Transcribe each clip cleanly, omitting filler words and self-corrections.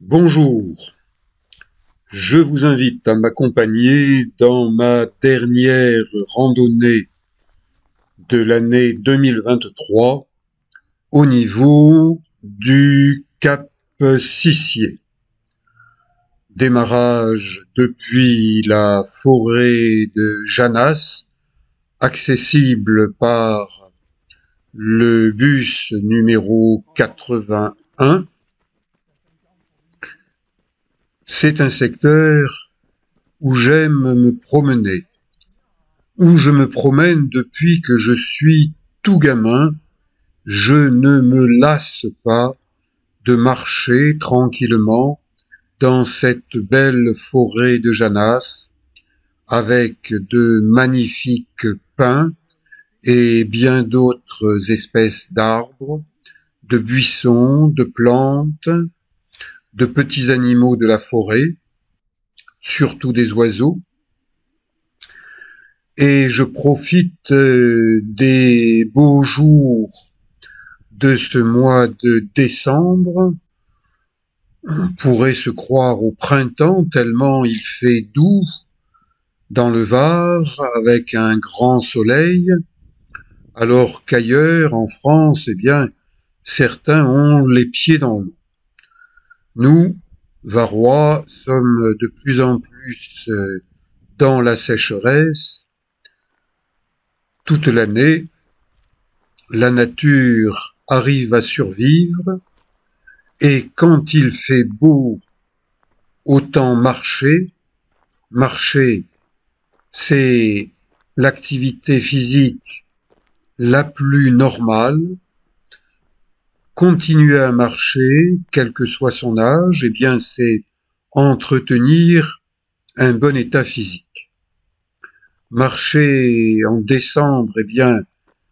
Bonjour, je vous invite à m'accompagner dans ma dernière randonnée de l'année 2023 au niveau du Cap Sissier. Démarrage depuis la forêt de Janas, accessible par le bus numéro 81. C'est un secteur où j'aime me promener, où je me promène depuis que je suis tout gamin. Je ne me lasse pas de marcher tranquillement dans cette belle forêt de Janas avec de magnifiques pins et bien d'autres espèces d'arbres, de buissons, de plantes, de petits animaux de la forêt, surtout des oiseaux. Et je profite des beaux jours de ce mois de décembre. On pourrait se croire au printemps tellement il fait doux dans le Var avec un grand soleil, alors qu'ailleurs en France, eh bien, certains ont les pieds dans l'eau. Nous, Varois, sommes de plus en plus dans la sécheresse toute l'année. La nature arrive à survivre et quand il fait beau, autant marcher. Marcher, c'est l'activité physique la plus normale. Continuer à marcher, quel que soit son âge, eh bien, c'est entretenir un bon état physique. Marcher en décembre, eh bien,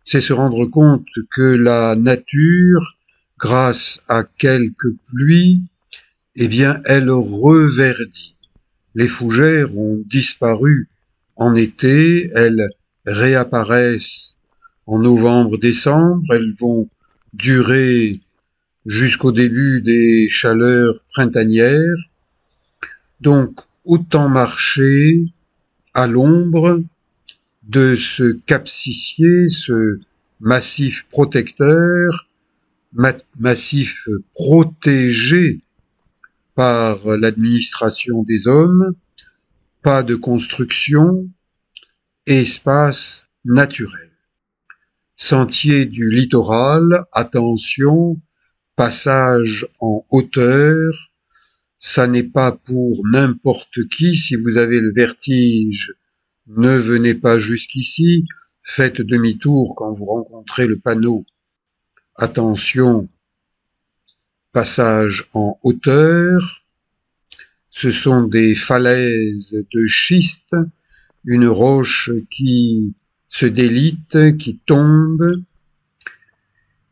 c'est se rendre compte que la nature, grâce à quelques pluies, eh bien, elle reverdit. Les fougères ont disparu en été, elles réapparaissent en novembre-décembre, elles vont durer jusqu'au début des chaleurs printanières. Donc, autant marcher à l'ombre de ce cap Sissier, ce massif protecteur, massif protégé par l'administration des hommes, pas de construction, espace naturel. Sentier du littoral, attention, passage en hauteur, ça n'est pas pour n'importe qui. Si vous avez le vertige, ne venez pas jusqu'ici, faites demi-tour quand vous rencontrez le panneau. Attention, passage en hauteur, ce sont des falaises de schiste, une roche qui se délite, qui tombe,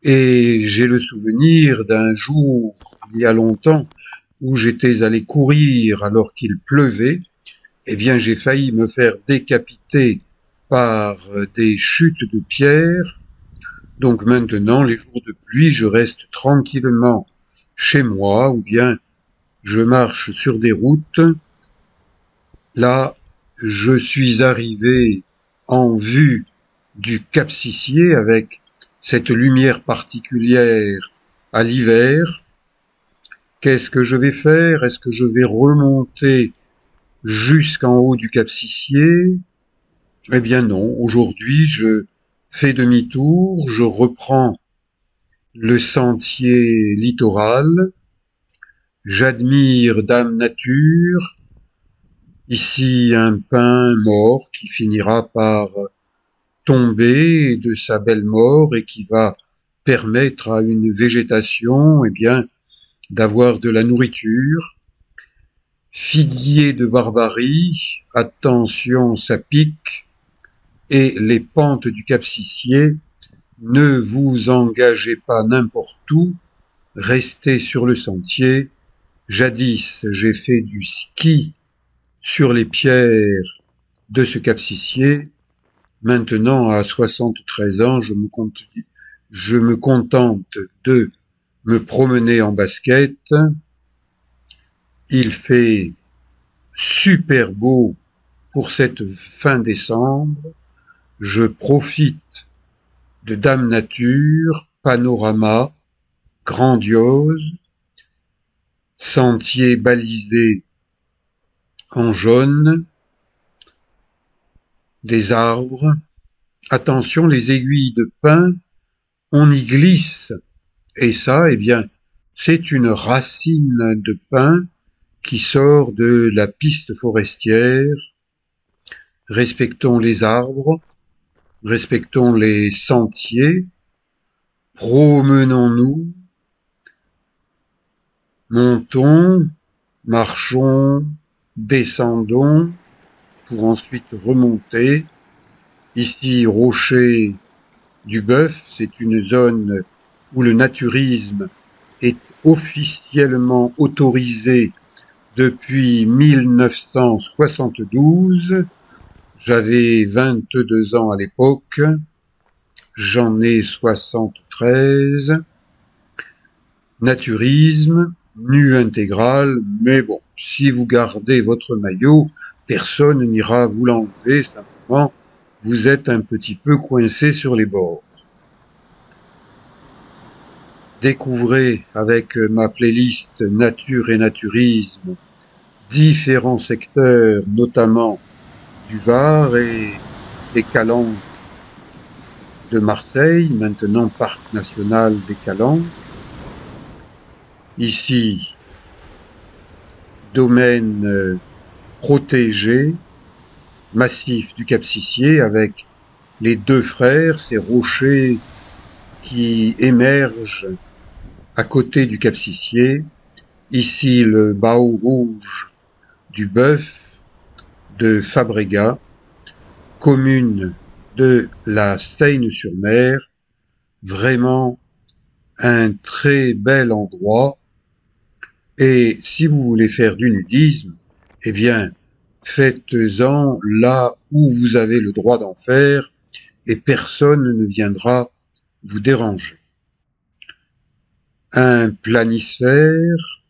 et j'ai le souvenir d'un jour, il y a longtemps, où j'étais allé courir alors qu'il pleuvait. Eh bien, j'ai failli me faire décapiter par des chutes de pierres. Donc maintenant, les jours de pluie, je reste tranquillement chez moi ou bien je marche sur des routes. Là, je suis arrivé en vue du Cap Sissier avec cette lumière particulière à l'hiver. Qu'est-ce que je vais faire? Est-ce que je vais remonter jusqu'en haut du Cap Sissier? Eh bien non, aujourd'hui je fais demi-tour, je reprends le sentier littoral, j'admire Dame Nature, ici un pin mort qui finira par tomber de sa belle mort et qui va permettre à une végétation, eh bien, d'avoir de la nourriture. Figuier de Barbarie, attention, ça pique, et les pentes du Cap Sissier, ne vous engagez pas n'importe où, restez sur le sentier. Jadis, j'ai fait du ski sur les pierres de ce Cap Sissier. Maintenant, à 73 ans, je me contente de me promener en basket Il fait super beau pour cette fin décembre. Je profite de Dame Nature, panorama grandiose, sentier balisé en jaune, des arbres. Attention, les aiguilles de pin, on y glisse. Et ça, eh bien, c'est une racine de pin qui sort de la piste forestière. Respectons les arbres, respectons les sentiers, promenons-nous, montons, marchons, descendons, pour ensuite remonter. Ici, Rocher du Bœuf, c'est une zone où le naturisme est officiellement autorisé depuis 1972. J'avais 22 ans à l'époque, j'en ai 73. Naturisme, nu intégral, mais bon, si vous gardez votre maillot, personne n'ira vous l'enlever, simplement, vous êtes un petit peu coincé sur les bords. Découvrez avec ma playlist Nature et Naturisme différents secteurs, notamment du Var et des Calanques de Marseille, maintenant Parc national des Calanques. Ici, domaine protégé, massif du Cap-Sicié, avec les deux frères, ces rochers qui émergent à côté du Cap-Sicié. Ici, le Bao rouge du Bœuf de Fabregat, commune de la Seyne-sur-Mer, vraiment un très bel endroit. Et si vous voulez faire du nudisme, eh bien, faites-en là où vous avez le droit d'en faire et personne ne viendra vous déranger. Un planisphère,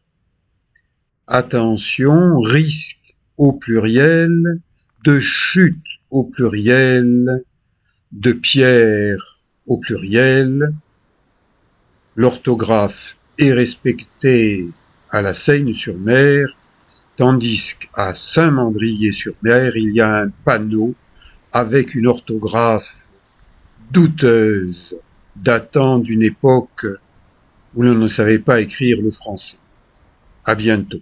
attention, risque au pluriel, de chute au pluriel, de pierre au pluriel. L'orthographe est respectée à la Seyne-sur-Mer, tandis qu'à Saint-Mandrier-sur-Mer, il y a un panneau avec une orthographe douteuse, datant d'une époque où l'on ne savait pas écrire le français. À bientôt.